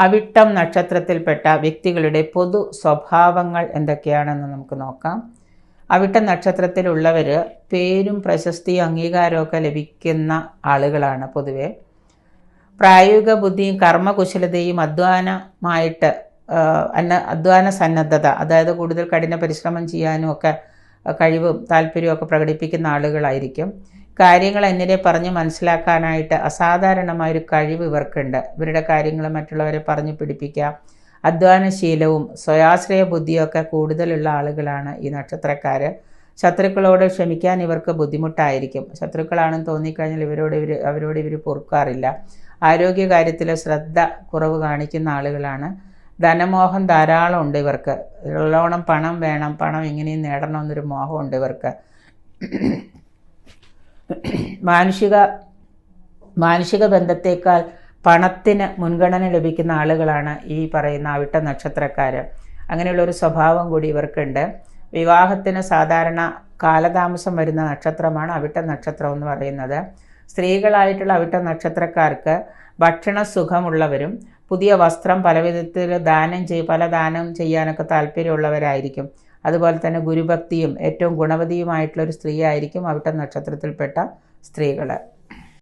അവിട്ടം നക്ഷത്രത്തിൽപ്പെട്ട വ്യക്തികളുടെ പൊതു സ്വഭാവങ്ങൾ എന്തൊക്കെയാണെന്ന് നമുക്ക് നോക്കാം. അവിട്ടം നക്ഷത്രത്തിലുള്ളവർ പേരും പ്രശസ്തിയും അംഗീകാരമൊക്കെ ലഭിക്കുന്ന ആളുകളാണ്. പൊതുവെ പ്രായോഗിക ബുദ്ധിയും കർമ്മകുശലതയും അധ്വാന സന്നദ്ധത, അതായത് കൂടുതൽ കഠിന പരിശ്രമം ചെയ്യാനും ഒക്കെ കഴിവും താല്പര്യമൊക്കെ പ്രകടിപ്പിക്കുന്ന ആളുകളായിരിക്കും. കാര്യങ്ങൾ എന്നിലെ പറഞ്ഞ് മനസ്സിലാക്കാനായിട്ട് അസാധാരണമായൊരു കഴിവ് ഇവർക്കുണ്ട്. ഇവരുടെ കാര്യങ്ങൾ മറ്റുള്ളവരെ പറഞ്ഞു പിടിപ്പിക്കാം. അധ്വാനശീലവും സ്വയാശ്രയ ബുദ്ധിയൊക്കെ കൂടുതലുള്ള ആളുകളാണ് ഈ നക്ഷത്രക്കാർ. ശത്രുക്കളോട് ക്ഷമിക്കാൻ ഇവർക്ക് ബുദ്ധിമുട്ടായിരിക്കും. ശത്രുക്കളാണെന്ന് തോന്നിക്കഴിഞ്ഞാൽ അവരോട് ഇവർ പൊറുക്കാറില്ല. ആരോഗ്യകാര്യത്തിൽ ശ്രദ്ധ കുറവ് കാണിക്കുന്ന ആളുകളാണ്. ധനമോഹം ധാരാളം ഉണ്ട് ഇവർക്ക്. നല്ലോണം പണം വേണം, പണം എങ്ങനെയും നേടണമെന്നൊരു മോഹമുണ്ട് ഇവർക്ക്. മാനുഷിക ബന്ധത്തേക്കാൾ പണത്തിന് മുൻഗണന ലഭിക്കുന്ന ആളുകളാണ് ഈ പറയുന്ന അവിട്ട നക്ഷത്രക്കാർ. അങ്ങനെയുള്ളൊരു സ്വഭാവം കൂടി ഇവർക്കുണ്ട്. വിവാഹത്തിന് സാധാരണ കാലതാമസം വരുന്ന നക്ഷത്രമാണ് അവിട്ട നക്ഷത്രം എന്ന് പറയുന്നത്. സ്ത്രീകളായിട്ടുള്ള അവിട്ട നക്ഷത്രക്കാർക്ക് ഭക്ഷണ സുഖമുള്ളവരും പുതിയ വസ്ത്രം പല ദാനം ചെയ്യാനൊക്കെ താല്പര്യമുള്ളവരായിരിക്കും. അതുപോലെ തന്നെ ഗുരുഭക്തിയും ഏറ്റവും ഗുണവതിയുമായിട്ടുള്ളൊരു സ്ത്രീ ആയിരിക്കും അവിട്ട നക്ഷത്രത്തിൽപ്പെട്ട സ്ത്രീകൾ.